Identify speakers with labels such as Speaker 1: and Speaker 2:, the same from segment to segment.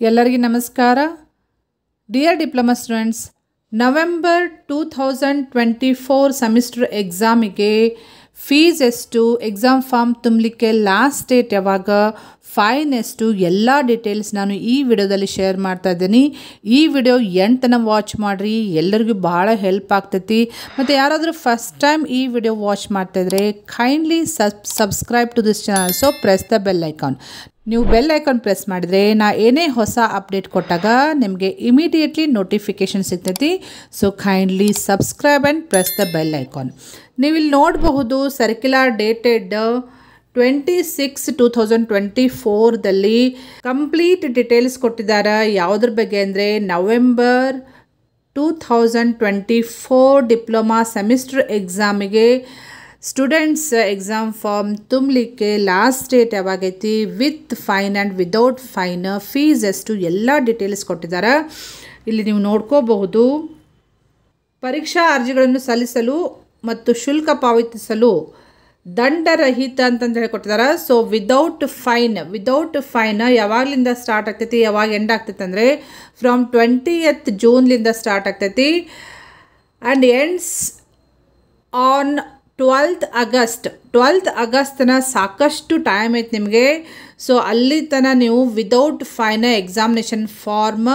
Speaker 1: ಎಲ್ಲರಿಗೂ ನಮಸ್ಕಾರ. Dear diploma students, November 2024 semester ಎಕ್ಸಾಮಿಗೆ ಫೀಸ್ ಎಷ್ಟು, ಎಕ್ಸಾಮ್ ಫಾರ್ಮ್ ತುಂಬಲಿಕ್ಕೆ ಲಾಸ್ಟ್ ಡೇಟ್ ಯಾವಾಗ, ಫೈನ್ ಎಷ್ಟು, ಎಲ್ಲ ಡೀಟೇಲ್ಸ್ ನಾನು ಈ ವಿಡಿಯೋದಲ್ಲಿ ಶೇರ್ ಮಾಡ್ತಾ ಇದ್ದೀನಿ. ಈ ವಿಡಿಯೋ ಎಂಟನ ವಾಚ್ ಮಾಡಿರಿ, ಎಲ್ಲರಿಗೂ ಭಾಳ ಹೆಲ್ಪ್ ಆಗ್ತೈತಿ. ಮತ್ತು ಯಾರಾದರೂ ಫಸ್ಟ್ ಟೈಮ್ ಈ ವಿಡಿಯೋ ವಾಚ್ ಮಾಡ್ತಾಯಿದ್ರೆ kindly subscribe to this channel. So press the bell icon. ನೀವು ಬೆಲ್ ಐಕಾನ್ ಪ್ರೆಸ್ ಮಾಡಿದರೆ ನಾ ಏನೇ ಹೊಸ ಅಪ್ಡೇಟ್ ಕೊಟ್ಟಾಗ ನಿಮಗೆ ಇಮಿಡಿಯೇಟ್ಲಿ ನೋಟಿಫಿಕೇಷನ್ ಸಿಗ್ತೈತಿ. So kindly subscribe and press the bell icon. ನೀವು ಇಲ್ಲಿ ನೋಡಬಹುದು ಸರ್ಕ್ಯುಲರ್ ಡೇಟೆಡ್ 26/2024 ಕಂಪ್ಲೀಟ್ ಡೀಟೇಲ್ಸ್ ಕೊಟ್ಟಿದ್ದಾರೆ. ಯಾವುದ್ರ ಬಗ್ಗೆ ಅಂದರೆ ನವೆಂಬರ್ 2024 ಡಿಪ್ಲೊಮಾ ಸೆಮಿಸ್ಟರ್ ಎಕ್ಸಾಮಿಗೆ ಸ್ಟೂಡೆಂಟ್ಸ್ ಎಕ್ಸಾಮ್ ಫಾರ್ಮ್ ತುಂಬಲಿಕ್ಕೆ ಲಾಸ್ಟ್ ಡೇಟ್ ಯಾವಾಗೈತಿ, with fine and without fine, fees ಎಷ್ಟು, ಎಲ್ಲ ಡೀಟೇಲ್ಸ್ ಕೊಟ್ಟಿದ್ದಾರೆ. ಇಲ್ಲಿ ನೀವು ನೋಡ್ಕೋಬಹುದು. ಪರೀಕ್ಷಾ ಅರ್ಜಿಗಳನ್ನು ಸಲ್ಲಿಸಲು ಮತ್ತು ಶುಲ್ಕ ಪಾವತಿಸಲು ದಂಡರಹಿತ ಅಂತಂದು ಹೇಳಿಕೊಟ್ಟಿದ್ದಾರೆ. ಸೊ ವಿದೌಟ್ ಫೈನ್ ಯಾವಾಗಲಿಂದ ಸ್ಟಾರ್ಟ್ ಆಗ್ತೈತಿ, ಯಾವಾಗ ಎಂಡ್ ಆಗ್ತೈತೆ ಅಂದರೆ ಫ್ರಮ್ 20th ಜೂನ್ಲಿಂದ ಸ್ಟಾರ್ಟ್ ಆಗ್ತೈತಿ and ends on 12th August ಸಾಕಷ್ಟು ಟೈಮ್ ಐತೆ ನಿಮಗೆ. ಸೊ ಅಲ್ಲಿ ತನಕ ನೀವು ವಿದೌಟ್ ಫೈನ್ ಎಕ್ಸಾಮಿನೇಷನ್ ಫಾರ್ಮ್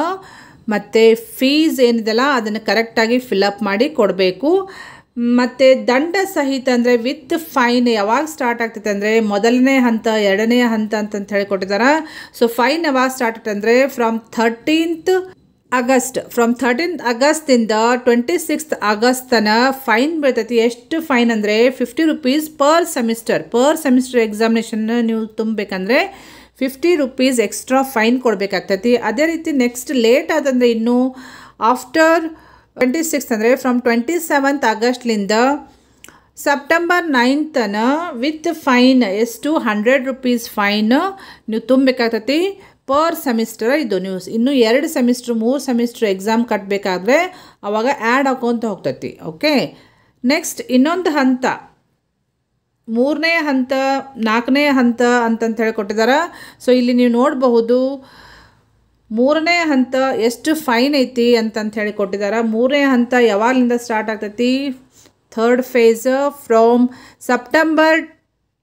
Speaker 1: ಮತ್ತು ಫೀಸ್ ಏನಿದೆಲ್ಲ ಅದನ್ನು ಕರೆಕ್ಟಾಗಿ ಫಿಲಪ್ ಮಾಡಿ ಕೊಡಬೇಕು. ಮತ್ತು ದಂಡ ಸಹಿತ ಅಂದರೆ ವಿತ್ ಫೈನ್ ಯಾವಾಗ ಸ್ಟಾರ್ಟ್ ಆಗ್ತೈತೆ ಅಂದರೆ ಮೊದಲನೇ ಹಂತ, ಎರಡನೇ ಹಂತ ಅಂತಂತ ಹೇಳಿ ಕೊಟ್ಟಿದ್ದಾರೆ. ಸೊ ಫೈನ್ ಯಾವಾಗ ಸ್ಟಾರ್ಟ್ ಆಗ್ತದೆ ಅಂದರೆ ಫ್ರಮ್ 13th ಆಗಸ್ಟಿಂದ 26th ಆಗಸ್ಟ್ ತನಕ ಫೈನ್ ಬೀಳ್ತೈತಿ. ಎಷ್ಟು ಫೈನ್ ಅಂದರೆ 50 ರೂಪೀಸ್ ಪರ್ ಸೆಮಿಸ್ಟರ್ ಎಕ್ಸಾಮಿನೇಷನ್ ನೀವು ತುಂಬಬೇಕಂದ್ರೆ 50 ರೂಪೀಸ್ ಎಕ್ಸ್ಟ್ರಾ ಫೈನ್ ಕೊಡಬೇಕಾಗ್ತೈತಿ. ಅದೇ ರೀತಿ ನೆಕ್ಸ್ಟ್ ಲೇಟ್ ಆದಂದರೆ ಇನ್ನೂ ಆಫ್ಟರ್ 26th ಅಂದರೆ ಫ್ರಮ್ 27th ಆಗಸ್ಟ್ಲಿಂದ ಸೆಪ್ಟೆಂಬರ್ 9th ತನಕ ವಿತ್ ಫೈನ್ ಎಷ್ಟು 100 ರೂಪೀಸ್ ಫೈನ್ ನೀವು ತುಂಬಬೇಕಾಗ್ತೈತಿ ಪರ್ ಸೆಮಿಸ್ಟರ್. ಇದು ನೀವು ಇನ್ನೂ 2 ಸೆಮಿಸ್ಟ್ರ್ 3 ಸೆಮಿಸ್ಟ್ರ್ ಎಕ್ಸಾಮ್ ಕಟ್ಟಬೇಕಾದ್ರೆ ಅವಾಗ ಆ್ಯಡ್ ಹಾಕೊಂತ ಹೋಗ್ತೈತಿ. ಓಕೆ, ನೆಕ್ಸ್ಟ್ ಇನ್ನೊಂದು ಹಂತ, 3ನೇ ಹಂತ 4ನೇ ಹಂತ ಅಂತಂತ ಹೇಳಿ ಕೊಟ್ಟಿದ್ದಾರೆ. ಸೊ ಇಲ್ಲಿ ನೀವು ನೋಡಬಹುದು 3ನೇ ಹಂತ ಎಷ್ಟು ಫೈನ್ ಐತಿ ಅಂತಂತ ಹೇಳಿ ಕೊಟ್ಟಿದ್ದಾರೆ. 3ನೇ ಹಂತ ಯಾವಾಗಲಿಂದ ಸ್ಟಾರ್ಟ್ ಆಗ್ತೈತಿ, third phase from September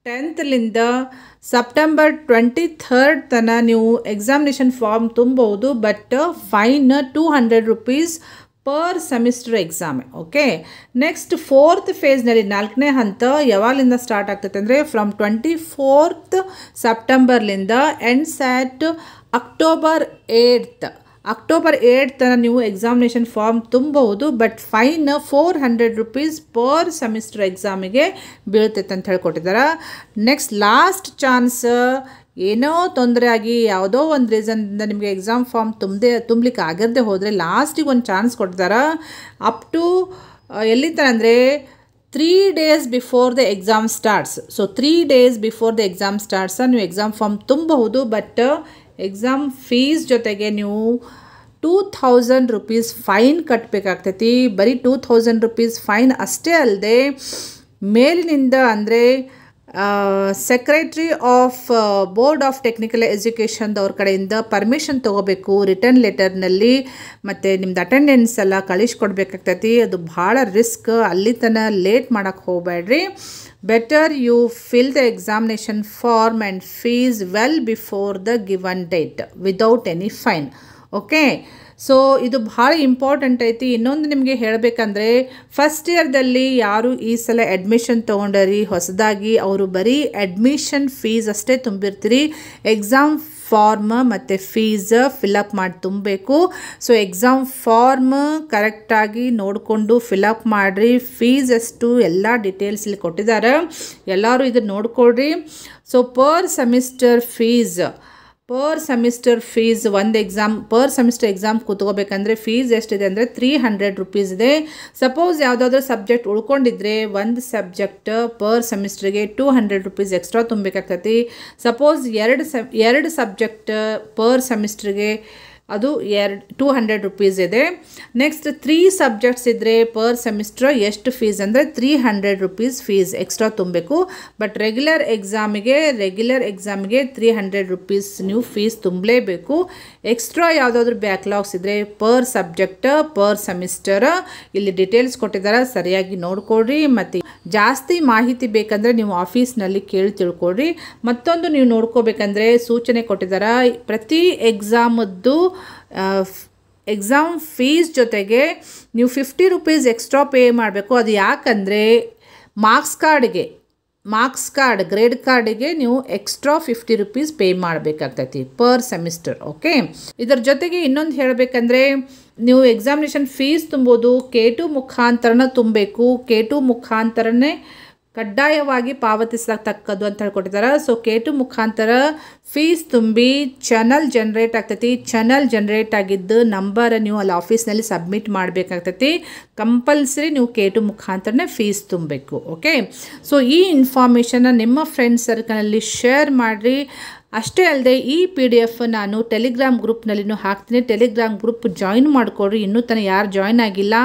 Speaker 1: 10th September 23rd ತನಕ ನೀವು ಎಕ್ಸಾಮಿನೇಷನ್ ಫಾರ್ಮ್ ತುಂಬಬಹುದು. But fine 200 rupees per semester exam. Okay, next 4th ಫೇಸ್ನಲ್ಲಿ 4ನೇ ಹಂತ ಯಾವಾಗಲಿಂದ ಸ್ಟಾರ್ಟ್ ಆಗ್ತೈತೆ ಅಂದರೆ ಫ್ರಮ್ 24th ಸೆಪ್ಟೆಂಬರ್ಲಿಂದ ಎಂಡ್ಸ್ ಆ್ಯಟ್ ಅಕ್ಟೋಬರ್ 8th ತನಕ ನೀವು ಎಕ್ಸಾಮಿನೇಷನ್ ಫಾರ್ಮ್ ತುಂಬಬಹುದು. But fine 400 rupees per semester ಎಕ್ಸಾಮಿಗೆ ಬೀಳ್ತೈತೆ ಅಂತ ಹೇಳ್ಕೊಟ್ಟಿದ್ದಾರೆ. ನೆಕ್ಸ್ಟ್ ಲಾಸ್ಟ್ ಚಾನ್ಸ್, ಏನೋ ತೊಂದರೆ ಆಗಿ ಯಾವುದೋ ಒಂದು ರೀಸನ್ನಿಂದ ನಿಮಗೆ ಎಕ್ಸಾಮ್ ಫಾರ್ಮ್ ತುಂಬಲಿಕ್ಕೆ ಆಗಿರದೆ ಹೋದರೆ ಲಾಸ್ಟಿಗೆ ಒಂದು ಚಾನ್ಸ್ ಕೊಟ್ಟಿದ್ದಾರೆ. ಅಪ್ ಟು ಎಲ್ಲಿ ತನಕ ಅಂದರೆ 3 days before the exam starts. So 3 days before the exam starts ನೀವು ಎಕ್ಸಾಮ್ ಫಾರ್ಮ್ ತುಂಬಬಹುದು. ಬಟ್ ಎಕ್ಸಾಮ್ ಫೀಸ್ ಜೊತೆಗೆ ನೀವು 2000 ರೂಪೀಸ್ ಫೈನ್ ಕಟ್ಟಬೇಕಾಗ್ತೈತಿ. ಬರೀ 2000 ರೂಪೀಸ್ ಫೈನ್ ಅಷ್ಟೇ ಅಲ್ಲದೆ ಮೇಲಿನಿಂದ ಅಂದರೆ secretary of board of technical ಎಜುಕೇಷನ್ದವ್ರ ಕಡೆಯಿಂದ ಪರ್ಮಿಷನ್ ತೊಗೋಬೇಕು ರಿಟರ್ನ್ ಲೆಟರ್ನಲ್ಲಿ. ಮತ್ತು ನಿಮ್ದು ಅಟೆಂಡೆನ್ಸ್ ಎಲ್ಲ ಕಳಿಸ್ಕೊಡ್ಬೇಕಾಗ್ತೈತಿ. ಅದು ಭಾಳ ರಿಸ್ಕ್. ಅಲ್ಲಿ ತನಕ ಲೇಟ್ ಮಾಡೋಕ್ಕೆ ಹೋಗಬೇಡ್ರಿ. Better you fill the examination form and fees well before the given date without any fine. Okay, so ಇದು ಭಾಳ ಇಂಪಾರ್ಟೆಂಟ್ ಐತಿ. ಇನ್ನೊಂದು ನಿಮಗೆ ಹೇಳಬೇಕಂದ್ರೆ ಫಸ್ಟ್ ಇಯರ್ದಲ್ಲಿ ಯಾರು ಈ ಸಲ ಅಡ್ಮಿಷನ್ ತೊಗೊಂಡರಿ ಹೊಸದಾಗಿ, ಅವರು ಬರೀ ಅಡ್ಮಿಷನ್ ಫೀಸ್ ಅಷ್ಟೇ ತುಂಬಿರ್ತೀರಿ. ಎಕ್ಸಾಮ್ ಫಾರ್ಮ್ ಮತ್ತು ಫೀಸ್ ಫಿಲಪ್ ಮಾಡಿ ತುಂಬಬೇಕು. ಸೊ ಎಕ್ಸಾಮ್ ಫಾರ್ಮ್ ಕರೆಕ್ಟಾಗಿ ನೋಡಿಕೊಂಡು ಫಿಲಪ್ ಮಾಡಿರಿ. ಫೀಸ್ ಎಷ್ಟು ಎಲ್ಲ ಡೀಟೇಲ್ಸ್ ಇಲ್ಲಿ ಕೊಟ್ಟಿದ್ದಾರೆ, ಎಲ್ಲರೂ ಇದನ್ನು ನೋಡ್ಕೊಳ್ರಿ. ಸೊ ಪರ್ ಸೆಮಿಸ್ಟರ್ ಫೀಸ್ ಒಂದು ಎಕ್ಸಾಮ್ ಪರ್ ಸೆಮಿಸ್ಟರ್ ಎಕ್ಸಾಮ್ ಕೂತ್ಕೋಬೇಕಂದ್ರೆ ಫೀಸ್ ಎಷ್ಟಿದೆ ಅಂದರೆ 300 ರೂಪೀಸ್ ಇದೆ. ಸಪೋಸ್ ಯಾವುದಾದ್ರೂ ಸಬ್ಜೆಕ್ಟ್ ಉಳ್ಕೊಂಡಿದ್ರೆ ಒಂದು ಸಬ್ಜೆಕ್ಟ್ ಪರ್ ಸೆಮಿಸ್ಟ್ರಿಗೆ 200 ರೂಪೀಸ್ ಎಕ್ಸ್ಟ್ರಾ ತುಂಬಬೇಕಾಗ್ತೈತಿ. ಸಪೋಸ್ ಎರಡು ಸಬ್ಜೆಕ್ಟ್ ಪರ್ ಸೆಮಿಸ್ಟ್ರಿಗೆ ಅದು 200 ರೂಪೀಸ್ ಇದೆ. ನೆಕ್ಸ್ಟ್ 3 ಸಬ್ಜೆಕ್ಟ್ಸ್ ಇದ್ದರೆ ಪರ್ ಸೆಮಿಸ್ಟರ್ ಎಷ್ಟು ಫೀಸ್ ಅಂದರೆ 300 ರೂಪೀಸ್ ಫೀಸ್ ಎಕ್ಸ್ಟ್ರಾ ತುಂಬಬೇಕು. ಬಟ್ ರೆಗ್ಯುಲರ್ ಎಕ್ಸಾಮಿಗೆ 300 ರೂಪೀಸ್ ನೀವು ಫೀಸ್ ತುಂಬಲೇಬೇಕು. ಎಕ್ಸ್ಟ್ರಾ ಯಾವುದಾದ್ರೂ ಬ್ಯಾಕ್ಲಾಗ್ಸ್ ಇದ್ದರೆ ಪರ್ ಸಬ್ಜೆಕ್ಟ್ ಪರ್ ಸೆಮಿಸ್ಟರ್ ಇಲ್ಲಿ ಡೀಟೇಲ್ಸ್ ಕೊಟ್ಟಿದ್ದಾರೆ, ಸರಿಯಾಗಿ ನೋಡ್ಕೊಳ್ರಿ. ಮತ್ತು ಜಾಸ್ತಿ ಮಾಹಿತಿ ಬೇಕಂದರೆ ನೀವು ಆಫೀಸ್ನಲ್ಲಿ ಕೇಳಿ ತಿಳ್ಕೊಳ್ರಿ. ಮತ್ತೊಂದು ನೀವು ನೋಡ್ಕೋಬೇಕಂದ್ರೆ ಸೂಚನೆ ಕೊಟ್ಟಿದ್ದಾರೆ, ಪ್ರತಿ ಎಕ್ಸಾಮದ್ದು ಎಕ್ಸಾಮ್ ಫೀಸ್ ಜೊತೆಗೆ ನೀವು 50 ರೂಪೀಸ್ ಎಕ್ಸ್ಟ್ರಾ ಪೇ ಮಾಡಬೇಕು. ಅದು ಯಾಕಂದರೆ ಮಾರ್ಕ್ಸ್ ಕಾರ್ಡ್ ಗ್ರೇಡ್ ಕಾರ್ಡಿಗೆ ನೀವು ಎಕ್ಸ್ಟ್ರಾ 50 ರೂಪೀಸ್ ಪೇ ಮಾಡಬೇಕಾಗ್ತೈತಿ ಪರ್ ಸೆಮಿಸ್ಟರ್. ಓಕೆ, ಇದರ ಜೊತೆಗೆ ಇನ್ನೊಂದು ಹೇಳಬೇಕಂದ್ರೆ ನೀವು ಎಕ್ಸಾಮಿನೇಷನ್ ಫೀಸ್ ತುಂಬೋದು K2 ಮುಖಾಂತರನ ತುಂಬಬೇಕು. K2 ಮುಖಾಂತರನೇ ಕಡ್ಡಾಯವಾಗಿ ಪಾವತಿಸತಕ್ಕದ್ದು ಅಂತ ಹೇಳ್ಕೊಟ್ಟಿದ್ದಾರೆ. ಸೊ K2 ಮುಖಾಂತರ ಫೀಸ್ ತುಂಬಿ ಚಾನಲ್ ಜನ್ರೇಟ್ ಆಗ್ತೈತಿ. ಚಾನಲ್ ಜನ್ರೇಟ್ ಆಗಿದ್ದು ನಂಬರ್ ನೀವು ಅಲ್ಲಿ ಆಫೀಸ್ನಲ್ಲಿ ಸಬ್ಮಿಟ್ ಮಾಡಬೇಕಾಗ್ತೈತಿ. ಕಂಪಲ್ಸರಿ ನೀವು K2 ಮುಖಾಂತರನೇ ಫೀಸ್ ತುಂಬಬೇಕು. ಓಕೆ, ಸೊ ಈ ಇನ್ಫಾರ್ಮೇಷನ್ನ ನಿಮ್ಮ ಫ್ರೆಂಡ್ಸ್ ಸರ್ಕಲಲ್ಲಿ ಶೇರ್ ಮಾಡಿರಿ. ಅಷ್ಟೇ ಅಲ್ಲದೆ ಈ PDF ನಾನು ಟೆಲಿಗ್ರಾಮ್ ಗ್ರೂಪ್ನಲ್ಲಿನೂ ಹಾಕ್ತೀನಿ. ಟೆಲಿಗ್ರಾಮ್ ಗ್ರೂಪ್ ಜಾಯಿನ್ ಮಾಡಿಕೊಡ್ರಿ. ಇನ್ನೂ ತನಕ ಯಾರು ಜಾಯಿನ್ ಆಗಿಲ್ಲ,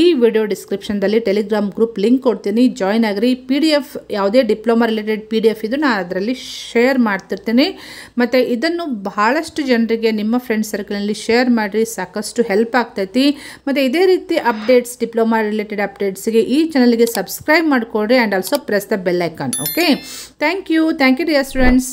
Speaker 1: ಈ ವಿಡಿಯೋ ಡಿಸ್ಕ್ರಿಪ್ಷನ್ದಲ್ಲಿ ಟೆಲಿಗ್ರಾಮ್ ಗ್ರೂಪ್ ಲಿಂಕ್ ಕೊಡ್ತೀನಿ, ಜಾಯಿನ್ ಆಗಿರಿ. PDF ಯಾವುದೇ ಡಿಪ್ಲೊಮಾ ರಿಲೇಟೆಡ್ PDF ಇದು ನಾನು ಅದರಲ್ಲಿ ಶೇರ್ ಮಾಡ್ತಿರ್ತೀನಿ. ಮತ್ತು ಇದನ್ನು ಬಹಳಷ್ಟು ಜನರಿಗೆ ನಿಮ್ಮ ಫ್ರೆಂಡ್ಸ್ ಸರ್ಕಲಲ್ಲಿ ಶೇರ್ ಮಾಡಿರಿ, ಸಾಕಷ್ಟು ಹೆಲ್ಪ್ ಆಗ್ತೈತಿ. ಮತ್ತು ಇದೇ ರೀತಿ ಅಪ್ಡೇಟ್ಸ್, ಡಿಪ್ಲೊಮಾ ರಿಲೇಟೆಡ್ ಅಪ್ಡೇಟ್ಸ್ಗೆ ಈ ಚಾನಲ್ಗೆ ಸಬ್ಸ್ಕ್ರೈಬ್ ಮಾಡಿಕೊಡ್ರಿ and also press the bell icon. Okay, thank you dear students.